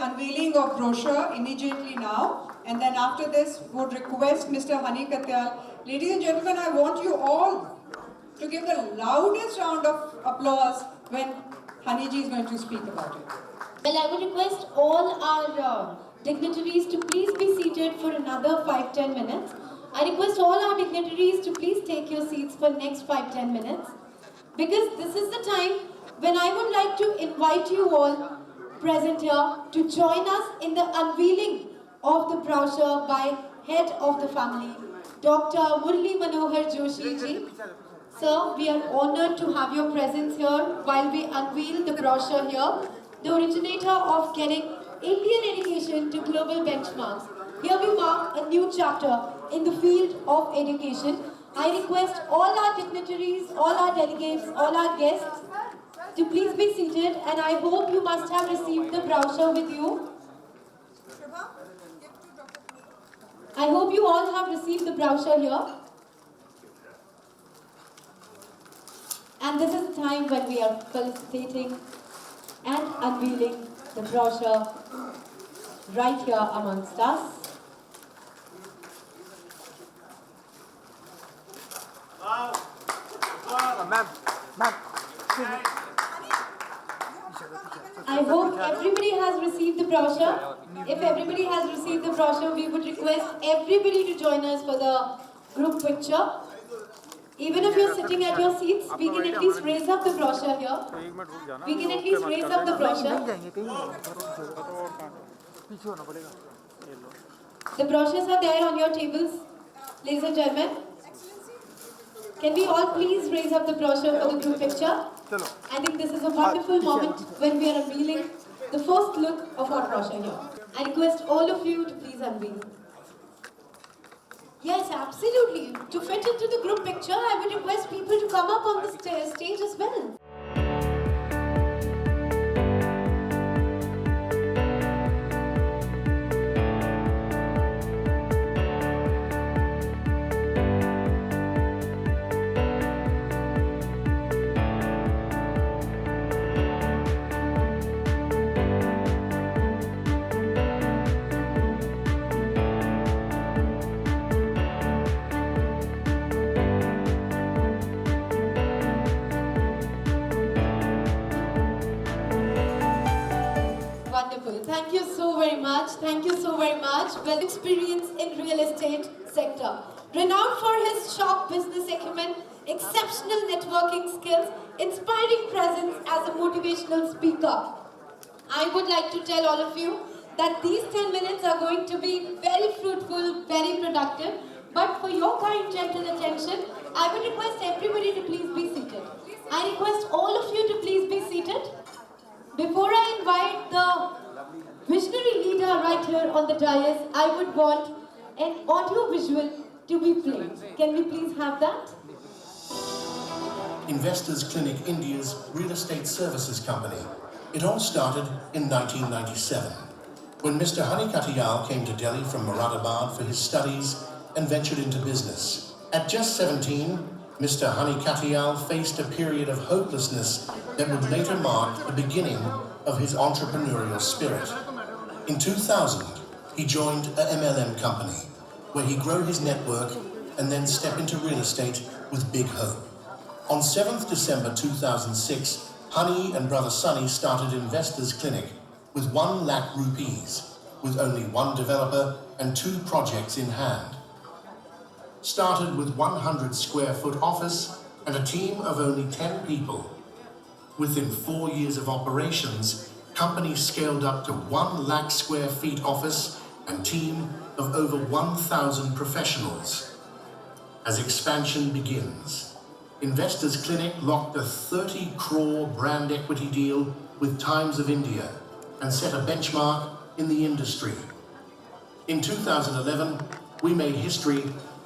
unveiling of brochure immediately now, and then after this would request Mr. Hani Katyal. Ladies and gentlemen, I want you all to give the loudest round of applause when Hani ji is going to speak about it. Well, I would request all our dignitaries to please be seated for another 5-10 minutes. I request all our dignitaries to please take your seats for next 5-10 minutes, because this is the time when I would like to invite you all present here to join us in the unveiling of the brochure by head of the family, Dr. Murli Manohar Joshi ji. Sir, we are honored to have your presence here while we unveil the brochure here, the originator of getting Indian education to global benchmarks. Here we mark a new chapter in the field of education. I request all our dignitaries, all our delegates, all our guests to please be seated, and I hope you must have received the brochure with you. I hope you all have received the brochure here. And this is the time when we are felicitating and unveiling the brochure right here amongst us. I hope everybody has received the brochure. If everybody has received the brochure, we would request everybody to join us for the group picture. Even if you're sitting at your seats, we can at least raise up the brochure here. We can at least raise up the brochure. The brochures are there on your tables, ladies and gentlemen. Can we all please raise up the brochure for the group picture? I think this is a wonderful moment when we are unveiling the first look of our brochure here. I request all of you to please unveil. Yes, absolutely. To fit into the group picture, I would request people to come up on the stage as well. Thank you so very much. Thank you so very much. Well experienced in real estate sector. Renowned for his sharp business acumen, exceptional networking skills, inspiring presence as a motivational speaker. I would like to tell all of you that these 10 minutes are going to be very fruitful, very productive. But for your kind, gentle attention, I would request everybody to please be seated. I request all of you to please be seated. Before I invite the visionary leader right here on the dais, I would want an audio visual to be played. Can we please have that? Investors Clinic India's real estate services company. It all started in 1997 when Mr. Hani Katyal came to Delhi from Moradabad for his studies and ventured into business. At just 17, Mr. Hani Katyal faced a period of hopelessness that would later mark the beginning of his entrepreneurial spirit. In 2000, he joined a MLM company where he grew his network and then stepped into real estate with big hope. On 7th December 2006, Hani and brother Sunny started Investors Clinic with 1 lakh rupees, with only 1 developer and 2 projects in hand. Started with 100 square foot office and a team of only 10 people. Within 4 years of operations, company scaled up to 1 lakh square feet office and team of over 1,000 professionals. As expansion begins, Investors Clinic locked a 30 crore brand equity deal with Times of India and set a benchmark in the industry. In 2011, we made history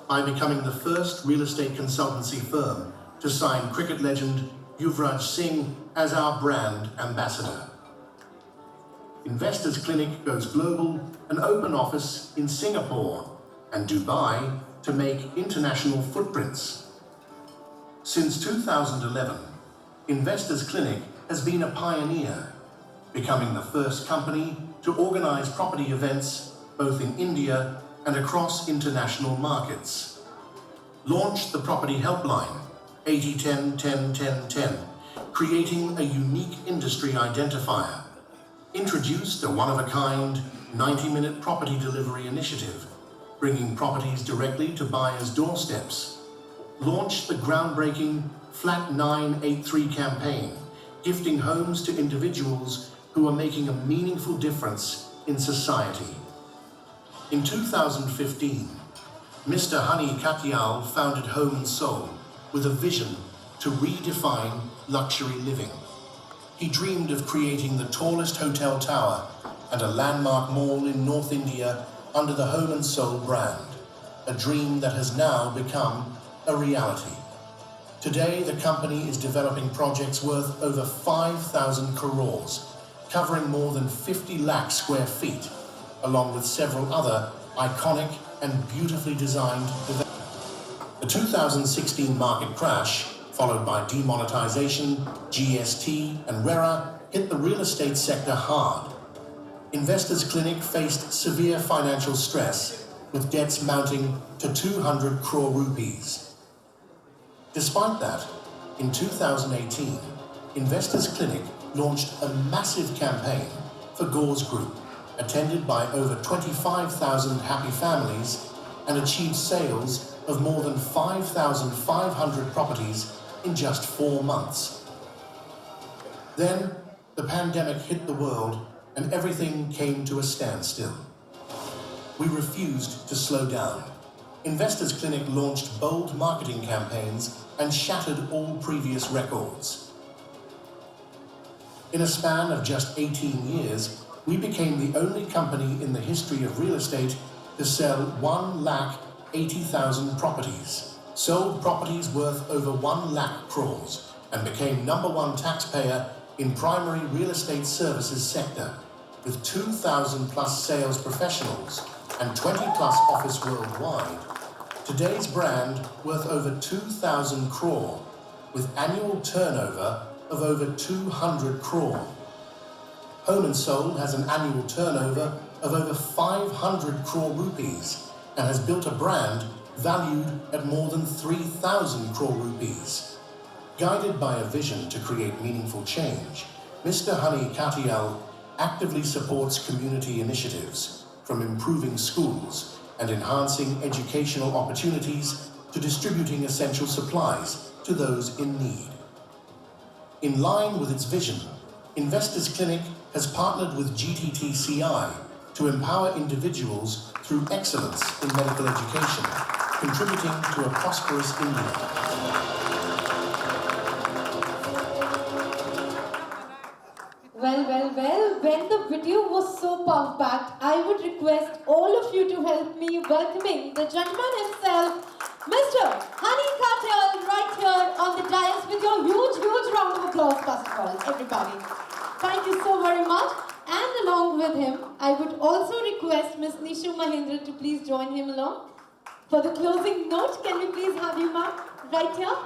by becoming the first real estate consultancy firm to sign cricket legend Yuvraj Singh as our brand ambassador. Investors Clinic goes global, an open office in Singapore and Dubai to make international footprints. Since 2011, Investors Clinic has been a pioneer, becoming the first company to organize property events both in India and across international markets. Launched the property helpline 8010 10 10 10, creating a unique industry identifier. Introduced a one-of-a-kind 90-minute property delivery initiative, bringing properties directly to buyers' doorsteps. Launched the groundbreaking Flat 983 campaign, gifting homes to individuals who are making a meaningful difference in society. In 2015, Mr. Honey Katyal founded Home & Soul with a vision to redefine luxury living. He dreamed of creating the tallest hotel tower and a landmark mall in North India under the Home & Soul brand, a dream that has now become a reality. Today, the company is developing projects worth over 5,000 crores, covering more than 50 lakh square feet, along with several other iconic and beautifully designed developments. The 2016 market crash, followed by demonetization, GST, and RERA, hit the real estate sector hard. Investors Clinic faced severe financial stress, with debts mounting to 200 crore rupees. Despite that, in 2018, Investors Clinic launched a massive campaign for Gauze Group, attended by over 25,000 happy families, and achieved sales of more than 5,500 properties in just 4 months. Then, the pandemic hit the world and everything came to a standstill. We refused to slow down. Investors Clinic launched bold marketing campaigns and shattered all previous records. In a span of just 18 years, we became the only company in the history of real estate to sell 1,80,000 properties, sold properties worth over 1 lakh crores, and became #1 taxpayer in primary real estate services sector, with 2,000 plus sales professionals and 20 plus office worldwide. Today's brand worth over 2,000 crore, with annual turnover of over 200 crore. Home & Soul has an annual turnover of over 500 crore rupees and has built a brand valued at more than 3,000 crore rupees. Guided by a vision to create meaningful change, Mr. Honey Katyal actively supports community initiatives, from improving schools and enhancing educational opportunities to distributing essential supplies to those in need. In line with its vision, Investors Clinic has partnered with GTTCI to empower individuals through excellence in medical education, contributing to a prosperous India. Well, when the video was so power-packed, I would request all of you to help me welcoming the gentleman himself, Mr. Honey Katyal, right here on the dais with your huge round of applause, first of all, everybody. Thank you so very much. And along with him, I would also request Ms. Nishu Mahindra to please join him along. For the closing note, can we please have you, ma'am, right here?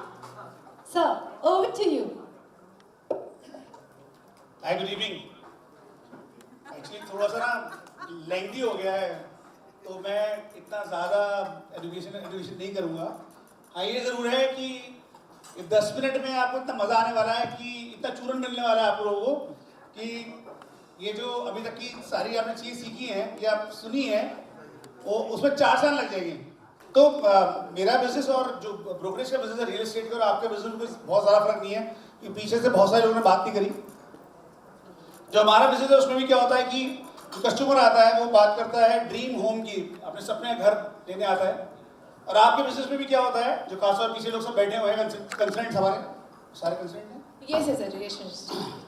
Sir, over to you. Hi good evening. Actually थोड़ा सा ना lengthy हो गया है, तो मैं इतना ज़्यादा एजुकेशन नहीं करूँगा। हाँ, ये ज़रूर है कि 10 मिनट में आपको इतना मज़ा आने वाला है कि इतना चूरन मिलने वाला है आप लोगों को कि ये जो अभी तक की सारी आपने चीज़ सीखी है या सुनी है, वो उसमें 4 साल लग जाएंगे। तो मेरा बिजनेस और जो ब्रोकरेज का बिजनेस है रियल एस्टेट का, और आपके बिजनेस में बहुत ज़्यादा फर्क नहीं है, क्योंकि पीछे से बहुत सारे लोगों ने बात नहीं करी। जो हमारा बिजनेस है उसमें भी क्या होता है कि जो कस्टमर आता है वो बात करता है ड्रीम होम की, अपने सपने घर लेने आता है। और आपके बिजनेस में भी क्या होता है, जो खासतौर पीछे लोग सब बैठे हुए हैं, कंसल्टेंट्स हमारे सारे कंसल्टेंट हैं। Yes sir, relationship.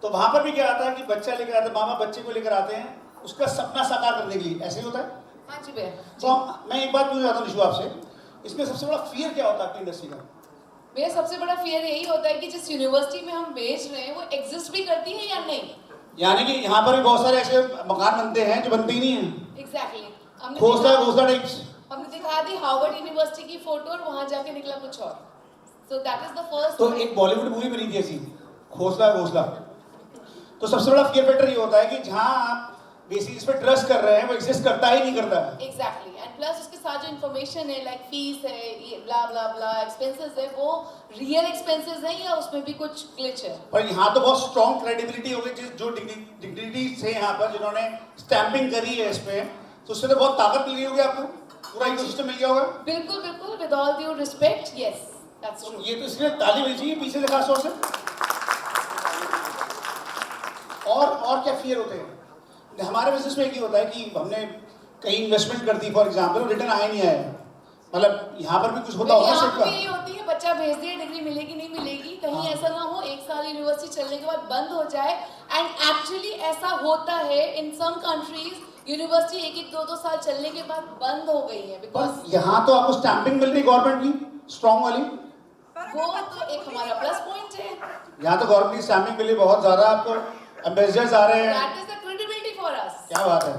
तो वहाँ पर भी क्या आता है कि बच्चा लेकर आते हैं, मामा बच्चे को लेकर आते हैं उसका सपना साकार करने के लिए, ऐसे ही होता है। हाँ जी भैया। तो मैं एक बात पूछना चाहता हूँ निशु आपसे, इसमें सबसे बड़ा फियर क्या होता है आपकी इंडस्ट्री का? मेरा सबसे बड़ा फियर यही होता है कि जिस यूनिवर्सिटी में हम बेच रहे हैं वो एग्जिस्ट भी करती है या नहीं। यानी कि यहाँ पर भी बहुत सारे ऐसे मकान बनते हैं जो बनते ही नहीं हैं। एग्जैक्टली। घोसला टाइप्स। हमने दिखा दी हार्वर्ड यूनिवर्सिटी की फोटो और वहाँ जाके निकला कुछ और। So that is the first. तो एक बॉलीवुड मूवी बनी थी ऐसी, घोसला। तो सबसे बड़ा फियर फैक्टर ये होता है कि जहाँ आप बेसिस पे ट्रस्ट कर रहे हैं, वो एग्जिस्ट करता ही नहीं करता है। एग्जैक्टली एंड प्लस उसके साथ जो इन्फॉर्मेशन है लाइक फीस है, ये ब्ला ब्ला ब्ला एक्सपेंसेस है, वो रियल एक्सपेंसेस है या उसमें भी कुछ ग्लिच है? पर यहाँ तो बहुत स्ट्रॉन्ग क्रेडिबिलिटी हो गई, जो डिग्निटी से यहाँ पर जिन्होंने स्टैंपिंग करी है इस पे, तो उससे तो बहुत ताकत मिल गई होगी आपको, पूरा इकोसिस्टम मिल गया होगा। बिल्कुल बिल्कुल, with all due respect, yes that's true. ये तो इसलिए ताली बजी चाहिए पीछे से खास तौर से। और क्या फियर होते हैं हमारे बिजनेस में? एक ही होता है कि हमने कहीं इन्वेस्टमेंट कर दी फॉर एग्जांपल, रिटर्न आया नहीं आया, मतलब यहाँ पर भी कुछ होता होगा यहाँ सेट पे का। यही होती है, बच्चा भेज दिया, डिग्री मिलेगी नहीं मिलेगी, कहीं ऐसा ना हो 1 साल यूनिवर्सिटी चलने के बाद बंद हो जाए। एंड एक्चुअली ऐसा होता है इन सम कंट्रीज, यूनिवर्सिटी 1-1, 2-2 साल चलने के बाद बंद हो गई है बिकॉज पर यहाँ तो आपको स्टैंपिंग मिल रही गवर्नमेंट की स्ट्रॉन्ग वाली, वो तो एक हमारा प्लस पॉइंट है। यहाँ तो गवर्नमेंट की स्टैंपिंग मिल रही बहुत ज्यादा, आपको एम्बेसडर्स आ रहे हैं। That is the credibility for us. क्या बात है,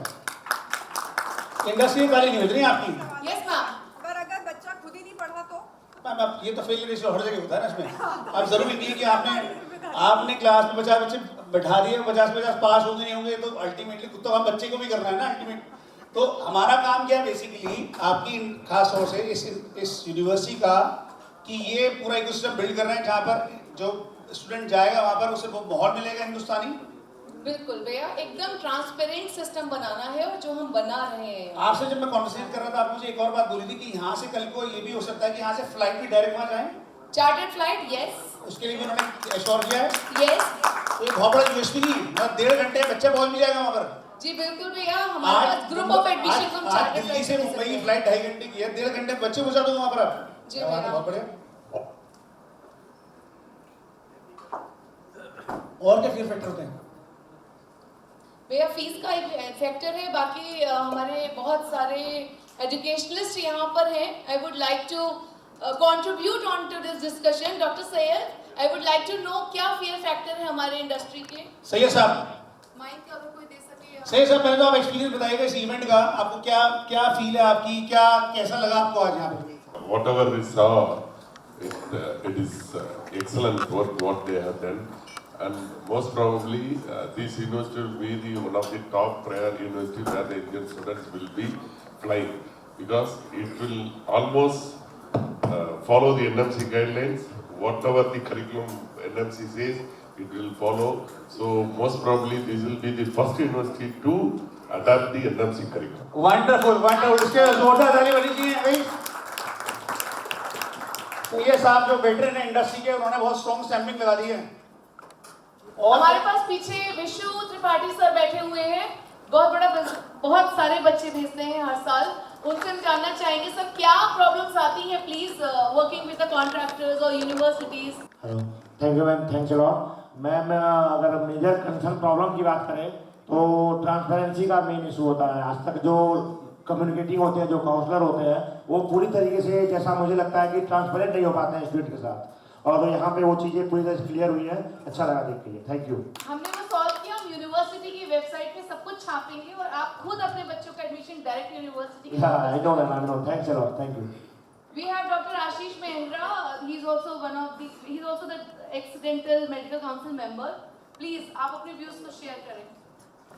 इंडस्ट्री में ताली नहीं मिल रही आपकी। Yes ma'am. पर अगर बच्चा खुद ही नहीं पढ़ा तो? मैम अब ये तो फेलियर रेशियो हर जगह होता है ना इसमें। अब जरूरी नहीं है कि आपने क्लास में 50 बच्चे बैठा दिए, 50-50 पास होंगे नहीं होंगे, तो अल्टीमेटली खुद तो हम बच्चे को भी करना है ना अल्टीमेट। तो हमारा काम क्या है बेसिकली, आपकी खास तौर से इस यूनिवर्सिटी का, कि ये पूरा इकोसिस्टम बिल्ड कर रहे हैं जहाँ पर जो स्टूडेंट जाएगा वहाँ पर उसे वो माहौल मिलेगा हिंदुस्तानी। बिल्कुल भैया, एकदम ट्रांसपेरेंट सिस्टम बनाना है और जो हम बना रहे हैं। आपसे जब मैं कॉन्वर्सेट कर रहा था, आप मुझे एक और बात बोली थी कि यहाँ से कल को ये भी हो सकता है कि यहाँ से फ्लाइट भी डायरेक्ट वहाँ जाए। चार्टर्ड फ्लाइट, यस उसके लिए भी उन्होंने एश्योर किया है। यस ये बहुत बड़ा यूएसपी नहीं, मतलब 1.5 घंटे बच्चा पहुँच भी जाएगा वहाँ पर। जी बिल्कुल भैया, हमारे पास ग्रुप ऑफ एडमिशन हम आज चार्टर्ड दिल्ली से फ्लाइट मुंबई की फ्लाइट 2.5 घंटे की है, 1.5 घंटे बच्चे पहुँचा दोगे वहाँ पर आप। जी क्या बात है, भैया। बहुत बढ़िया। और क्या फिर फैक्टर होते हैं? भैया फीस का एक फैक्टर है, बाकी हमारे बहुत सारे एजुकेशनलिस्ट यहाँ पर हैं। I would like to contribute on to this discussion. Doctor Syed, I would like to know क्या फियर फैक्टर है हमारे इंडस्ट्री के? सैयद साहब, माइक अगर कोई दे सके। सैयद साहब पहले तो आप एक्सपीरियंस बताइएगा इस इवेंट का, आपको क्या फील है आपकी, क्या कैसा लगा आपको आज यहाँ पे? Whatever we saw, it is excellent work what they have done, and most probably this university will be one of the top prior university where the Indian students will be flying, because it will almost follow the NMC guidelines. Whatever the curriculum NMC says, it will follow. So most probably this will be the first university to adapt the NMC curriculum. Wonderful wonderful, इसके जोरदार ताली बनी चाहिए भाई। तो ये साहब जो वेटरन है इंडस्ट्री के, उन्होंने बहुत स्ट्रॉन्ग स्टैंपिंग लगा दी है। और हमारे पास पीछे विशु त्रिपाठी सर बैठे हुए हैं, बहुत सारे बच्चे भेजते हैं हर साल। उनसे हम जानना चाहेंगे सर क्या प्रॉब्लम्स आती हैं please working with the contractors और universities. Hello, thank you ma'am, thanks a lot. Ma'am अगर मेजर कंसर्न प्रॉब्लम की बात करें तो ट्रांसपेरेंसी का मेन इशू होता है। आज तक जो कम्युनिकेटिंग होते हैं, जो काउंसलर होते हैं, वो पूरी तरीके से, जैसा मुझे लगता है कि ट्रांसपेरेंट नहीं हो पाते हैं स्टूडेंट के साथ, और यहाँ पे वो चीज़ें पूरी तरह से क्लियर हुई है। अच्छा लगा देख के, थैंक यू। हमने वो सॉल्व किया, हम यूनिवर्सिटी की वेबसाइट पे सब कुछ छापेंगे और आप खुद अपने बच्चों का एडमिशन डायरेक्ट यूनिवर्सिटी के I know ma'am, I know, thanks a lot, thank you. We have Dr. Ashish Mehra. He's also the accidental medical council member. Please, आप अपने views को share करें.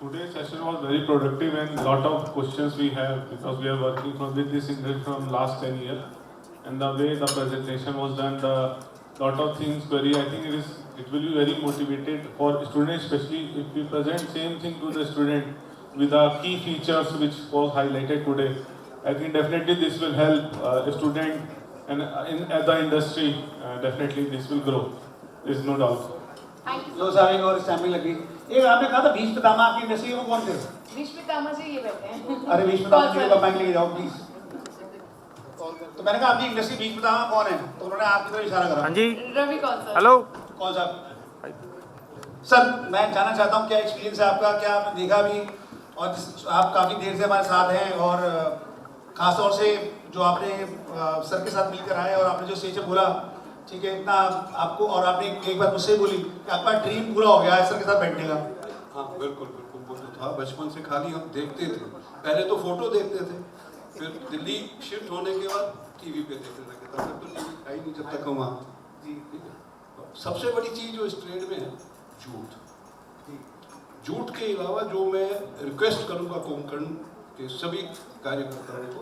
Today's session was very productive and lot of questions we have because we are working with this industry from last 10 years, and the way the presentation was done, the lot of things I think it will be very motivated for students, especially if we present same thing to the student with the key features which was highlighted today. I think definitely this will help a student and at the industry. Definitely this will grow. There is no doubt. Thank you. लो साहब, एक और stamping लगी। एक आपने कहा था भीष्म पितामह आपकी industry में कौन थे? भीष्म पितामह जी ये बैठे हैं। अरे भीष्म पितामह जी को माइक लेके जाओ प्लीज। तो मैंने कहा आपकी इंडस्ट्री भीष्म पितामह कौन है, तो उन्होंने आपकी तरफ इशारा करा। हाँ जी, रवि कौन सर? हेलो। कौन साहब? सर मैं जानना चाहता हूँ क्या एक्सपीरियंस है आपका, क्या आपने देखा भी, और आप काफ़ी देर से हमारे साथ हैं, और ख़ासतौर से जो आपने सर के साथ मिलकर आए और आपने जो स्टेज पे बोला, ठीक है, इतना आपको, और आपने एक बात मुझसे बोली कि आपका ड्रीम पूरा हो गया है सर के साथ बैठने का। हाँ बिल्कुल बिल्कुल, वो तो था बचपन से, खाली हम देखते थे, पहले तो फोटो देखते थे, फिर दिल्ली शिफ्ट होने के बाद टीवी पे देखने लगे, तब तक तो टीवी था ही नहीं जब तक हम वहाँ। जी, सबसे बड़ी चीज़ जो इस ट्रेड में है, झूठ। झूठ के अलावा जो मैं रिक्वेस्ट करूंगा कोंकण के सभी कार्यकर्ताओं को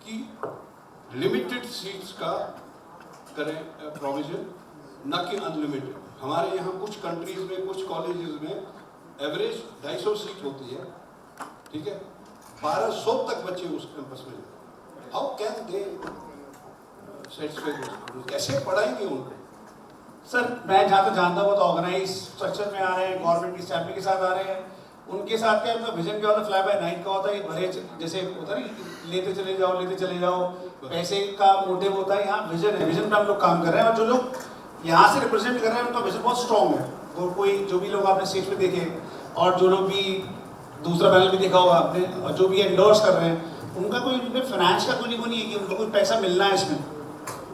कि लिमिटेड सीट्स का करें प्रोविजन, न कि अनलिमिटेड। हमारे यहाँ कुछ कंट्रीज में, कुछ कॉलेजेस में एवरेज 250 सीट होती है, ठीक है, 1200 तक बच्चे उस कैंपस में। हाउ कैन दे सेटिस्फाई, कैसे पढ़ाएंगे उनको? सर मैं जहाँ तक जानता हूँ तो ऑर्गेनाइज स्ट्रक्चर में आ रहे हैं, गवर्नमेंट की स्टैम्पिंग के साथ आ रहे हैं। उनके साथ क्या उनका विजन क्या होता है, फ्लाई बाय नाइट का होता है, भरे जैसे होता है ना, लेते चले जाओ, पैसे का मोटिव होता है। यहाँ विजन है, विजन पे हम लोग काम कर रहे हैं। और जो लोग यहाँ से रिप्रेजेंट कर रहे हैं उनका विजन बहुत स्ट्रॉन्ग है। वो कोई जो भी लोग आपने स्टेज पे देखे और जो लोग भी दूसरा पैनल भी देखा होगा आपने, और जो भी एंडोर्स कर रहे हैं, उनका कोई फाइनेंस का कोई नहीं है कि उनको कोई पैसा मिलना है इसमें।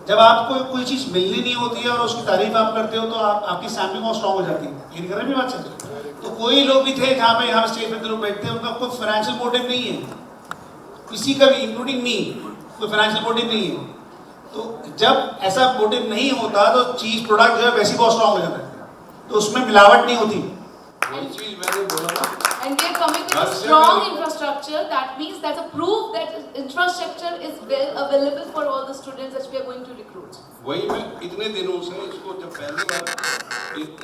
जब आपको कोई चीज़ मिलनी नहीं होती है और उसकी तारीफ आप करते हो तो आपकी सैम्पलिंग बहुत स्ट्रॉन्ग हो जाती है। ये कर रहे हैं बात सच। तो कोई लोग भी थे जहाँ पे यहाँ स्टेज पे लोग बैठते हैं, उनका कोई फाइनेंशियल मोटिव नहीं है, किसी का भी, इंक्लूडिंग मी, कोई फाइनेंशियल मोटिव नहीं है। तो जब ऐसा मोटिव नहीं होता तो चीज़ प्रोडक्ट जो है वैसे बहुत स्ट्रॉन्ग हो जाता है, तो उसमें मिलावट नहीं होती। वही चीज़ मैंने बोला। And we are coming with a strong infrastructure. That means that's a proof that infrastructure is well available for all the students that we are going to recruit. वही मैं इतने दिनों से इसको जब पहली बार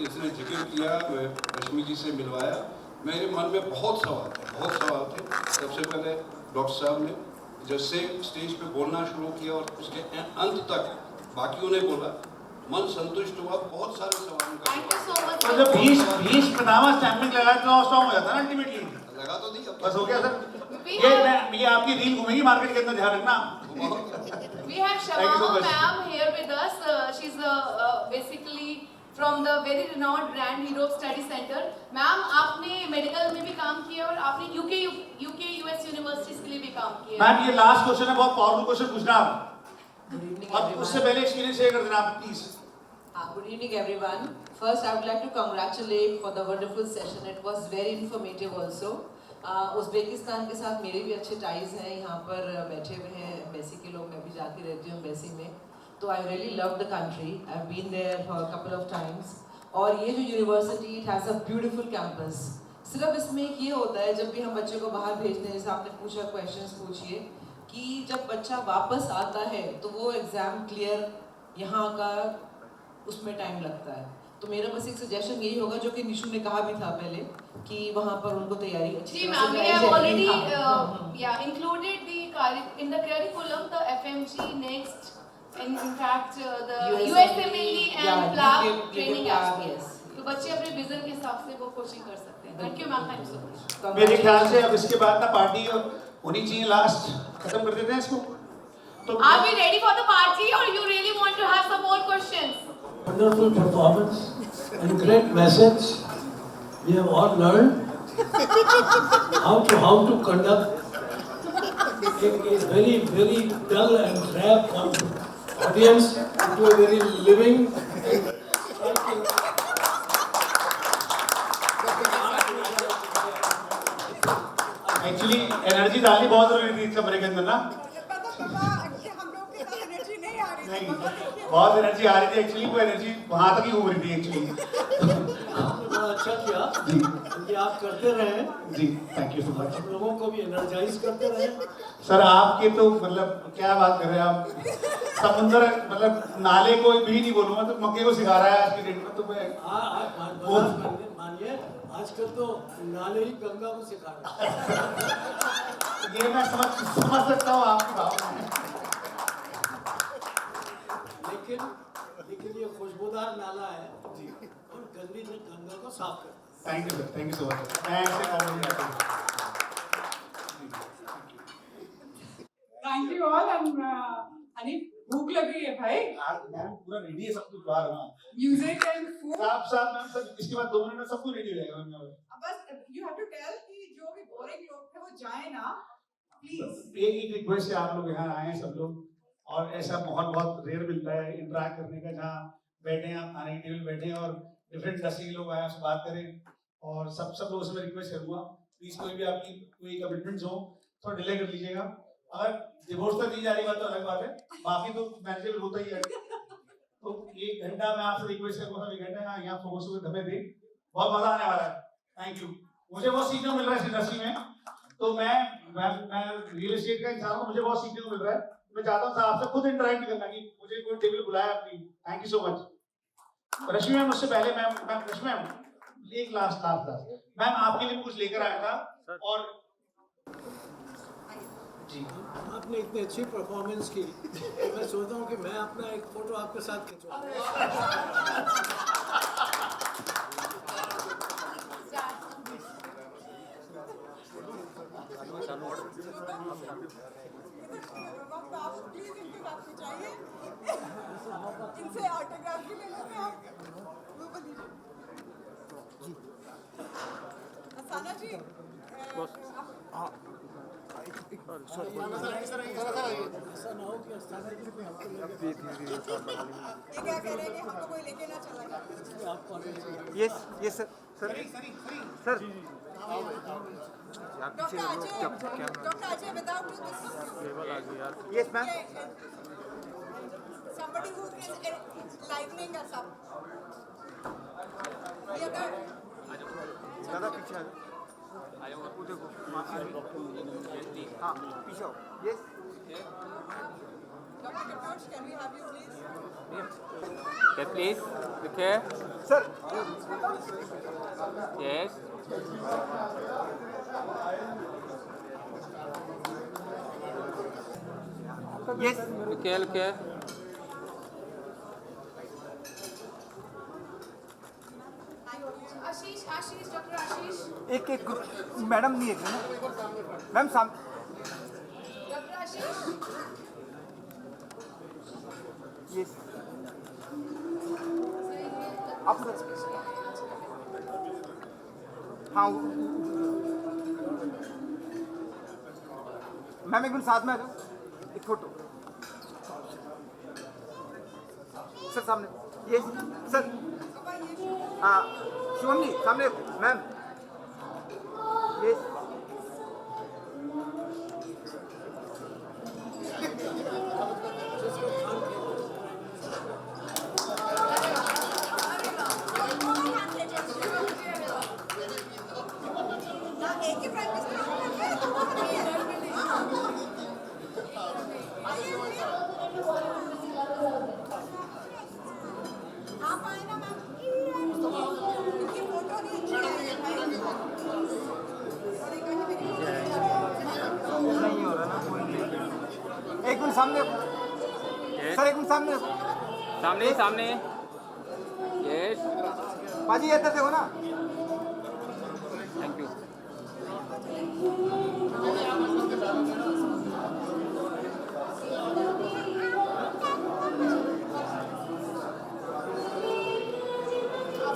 इसने जिक्र किया, मैं रश्मि जी से मिलवाया, मेरे मन में बहुत सवाल थे। सबसे पहले डॉक्टर साहब ने जब से स्टेज पे बोलना शुरू किया और उसके अंत तक बाकियों ने बोला, मन संतुष्ट हुआ। बहुत सारे सवालों का Thank you so much. तो जब 20 पिनामा स्टैम्पिंग लगाया तो स्ट्रॉन्ग हो जाता है ना अल्टीमेटली। लगा तो नहीं, बस हो गया सर। ये आपकी रील घूमेगी मार्केट के अंदर, ध्यान रखना। We have Shamama ma'am here with us. She's basically from the very renowned brand Europe Study Center. Ma'am, आपने मेडिकल में भी काम किया और आपने UK US यूनिवर्सिटीज के लिए भी काम किया। मैम ये लास्ट क्वेश्चन है, बहुत पावरफुल क्वेश्चन पूछना आप, Good evening, और everyone. उससे पहले एक्सपीरियंस शेयर कर देना आप please. Good evening, everyone. First, I would like to congratulate for the wonderful session. It was very informative also. Uzbekistan के साथ मेरे भी अच्छे टाइज हैं, यहाँ पर बैठे हुए हैं एम्बेसी के लोग, मैं भी जाके रहती हूँ एम्बेसी में। तो I really love the country, I have been there for couple of times. और ये जो university, it has a beautiful campus. सिर्फ इसमें ये होता है जब भी हम बच्चे को बाहर भेजते हैं, जैसे आपने पूछा क्वेश्चंस पूछिए, कि जब बच्चा वापस आता है तो वो एग्ज़ाम क्लियर यहाँ का उसमें टाइम लगता है। तो मेरा बस एक सजेशन यही होगा, जो कि निशु ने कहा भी था पहले, कि वहाँ पर उनको तैयारी अच्छी जी तरह मैम, से we कराई have जाएगी। already हाँ, yeah included in the curriculum the FMG next, in fact the USMLE and PLAB training as well. yes. तो बच्चे अपने विजन के हिसाब से वो कोचिंग कर सकते हैं। Thank you ma'am, thank you so much. मेरे ख्याल से अब इसके बाद ना पार्टी होनी चाहिए, लास्ट खत्म कर देते हैं इसको। तो Are we ready for the party or you really want to have some more questions? Wonderful performance and great message. We have all learned how to conduct a very dull and drab audience into a very living and actually energy डालनी बहुत जरूरी थी इस कमरे के अंदर ना। नहीं, बहुत एनर्जी आ रही थी एक्चुअली, वो एनर्जी वहां तक ही घूम रही थी एक्चुअली। आपने अच्छा किया कि आप करते रहे जी, थैंक यू सो मच। हम लोगों को भी एनर्जाइज करते रहे। सर आपके तो मतलब क्या बात कर रहे हैं आप, समुद्र मतलब नाले को भी नहीं बोलूंगा तो मक्के को सिखा रहा है आज की डेट में। तो मैं मानिए आजकल तो नाले ही गंगा को सिखा रहे हैं। ये मैं समझ सकता हूँ आपकी भावना। लेकिन ये खुशबूदार नाला है जी, और गंदी से गंगा को साफ कर। Thank you sir, thank you so much. मैं ऐसे कॉमेडी करता हूँ। Thank you all and Honey भूख लग रही है भाई। मैम पूरा रेडी है सब कुछ बाहर ना। Music and food. साहब मैम सब इसके बाद 2 मिनट में सब कुछ रेडी हो जाएगा मैम। बस you have to tell कि जो भी boring लोग थे वो जाए ना, please. एक रिक्वेस्ट है, आप लोग यहाँ आए हैं सब लोग, और ऐसा माहौल बहुत रेयर मिलता है इंटरेक्ट करने का, जहाँ बैठे हैं आप, खाने के टेबल बैठे हैं और डिफरेंट इंडस्ट्री के लोग आए उससे बात करें। और सब लोगों से मैं रिक्वेस्ट करूँगा, प्लीज़ कोई भी आपकी कोई कमिटमेंट्स हो थोड़ा डिले कर लीजिएगा। अगर डिवोर्स तक दी जा रही बात तो अलग बात है, बाकी तो मैनेजेबल होता ही है। तो 1 घंटा मैं आपसे रिक्वेस्ट करूँगा, 1 घंटा यहाँ फोकस होकर हमें दें, बहुत मजा आने वाला है। Thank you. मुझे बहुत सीखने को मिल रहा है इस इंडस्ट्री में, तो मैं रियल एस्टेट का इंसान हूँ, मुझे बहुत सीखने को मिल रहा है। मैं चाहता हूँ आपसे खुद इंटरेक्ट करना कि मुझे कोई टेबल बुलाया अपनी। Thank you so much. Rashmi ma'am, उससे पहले मैम रश्मि मैम एक लास्ट मैम आपके लिए कुछ लेकर आया था और जी आपने इतनी अच्छी परफॉर्मेंस की तो मैं सोचता हूँ कि मैं अपना एक फोटो आपके साथ खिंचवाऊँ। इनसे ऑटोग्राफ भी ले लेते हैं आप। वो बोलिए असाना जी। ऐसा ना हो कि अस्थाना जी भी हमको लेके ये क्या कह रहे हैं कि हमको कोई लेके ना चला जाए। आप college yes yes sir sir doctor Ajay without this yes ma'am somebody who is livening us up. The other ज़्यादा पीछे आ जाओ वो देखो हाँ पीछे आओ yes Dr. Kapoor, can we have you please? yes please okay sir yes yes okay okay Ashish doctor आशीष एक एक मैडम नहीं है मैम साम डॉक्टर आशीष यस आप हाँ मैम एक मिनट साथ में आ जाओ एक फोटो सर सामने यस सर हाँ शिवम जी सामने मैम यस एक ही प्रैक्टिस करते हैं तो वो नहीं है। आप आए ना मैम, इनकी फोटो नहीं अच्छी आई है भाई। नहीं हो रहा ना कोई नहीं एक मिनट सामने सर एक मिनट सामने सामने सामने यस बाजी इधर देखो ना थैंक यू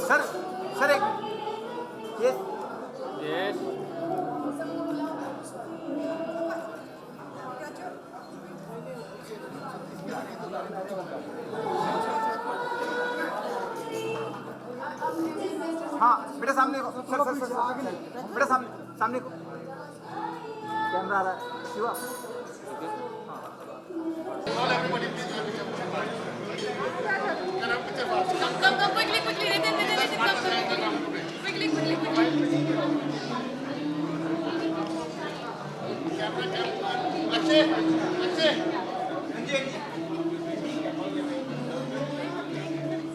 सर सर एक यस यस हाँ बेटा सामने को सर सर सर बेटा सामने सामने को कैमरा आ रहा है शिवा Come quickly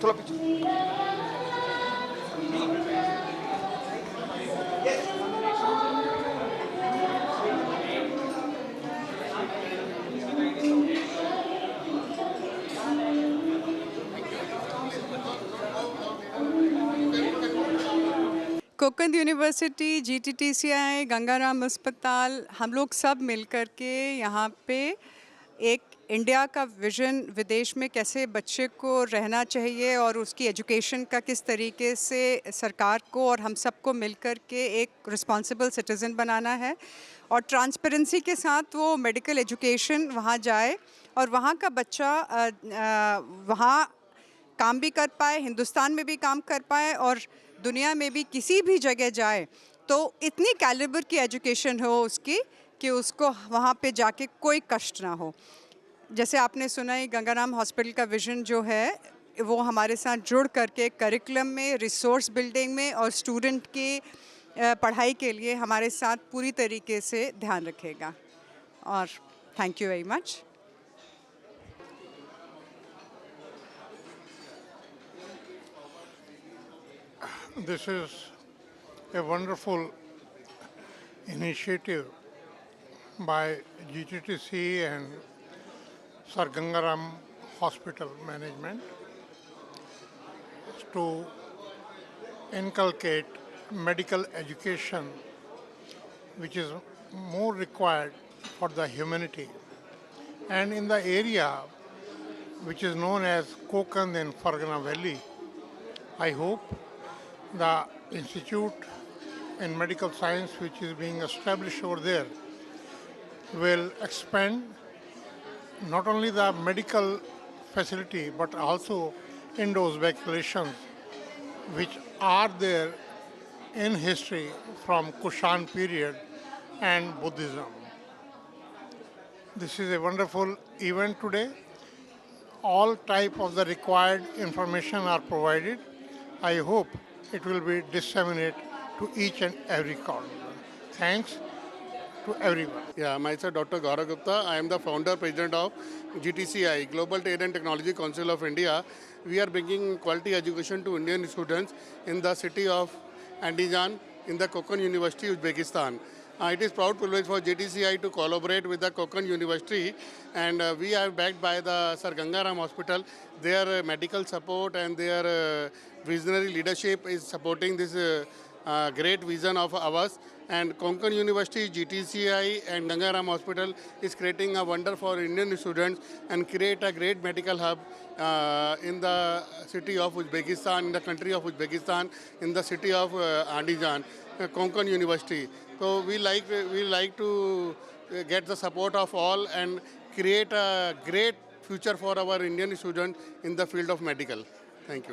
थोड़ा पीछे कोकण यूनिवर्सिटी, GTTCI, गंगाराम अस्पताल, हम लोग सब मिलकर के यहाँ पे एक इंडिया का विज़न, विदेश में कैसे बच्चे को रहना चाहिए और उसकी एजुकेशन का किस तरीके से सरकार को और हम सबको मिलकर के एक रिस्पॉन्सिबल सिटीज़न बनाना है और ट्रांसपेरेंसी के साथ वो मेडिकल एजुकेशन वहाँ जाए और वहाँ का बच्चा वहाँ काम भी कर पाए, हिंदुस्तान में भी काम कर पाए और दुनिया में भी किसी भी जगह जाए तो इतनी कैलिबर की एजुकेशन हो उसकी कि उसको वहाँ पे जाके कोई कष्ट ना हो। जैसे आपने सुना ही गंगाराम हॉस्पिटल का विज़न जो है वो हमारे साथ जुड़ करके करिकुलम में, रिसोर्स बिल्डिंग में और स्टूडेंट की पढ़ाई के लिए हमारे साथ पूरी तरीके से ध्यान रखेगा। और thank you very much. This is a wonderful initiative by GTTC and Sir Gangaram Hospital Management to inculcate medical education, which is more required for the humanity. And in the area which is known as Konkan and Fargana Valley, I hope the institute in medical science which is being established over there will expand not only the medical facility but also Indo-Uzbek relations which are there in history from Kushan period and Buddhism. This is a wonderful event today. All type of the required information are provided. I hope it will be disseminated to each and every corner. Thanks to everyone. Yeah, myself Dr. Gaurav Gupta. I am the founder president of GTCI, Global Trade and Technology Council of India. We are bringing quality education to Indian students in the city of Andijan in the Konkan University, Uzbekistan. It is proud privilege for GTCI to collaborate with the Konkan University, and we are backed by the Sir Gangaram Hospital. Their medical support and their visionary leadership is supporting this great vision of ours. And Konkan University, GTCI and Gangaram Hospital is creating a wonder for Indian students and create a great medical hub in the city of Uzbekistan, in the country of Uzbekistan, in the city of Andijan, Konkan University. So we like to get the support of all and create a great future for our Indian students in the field of medical. Thank you.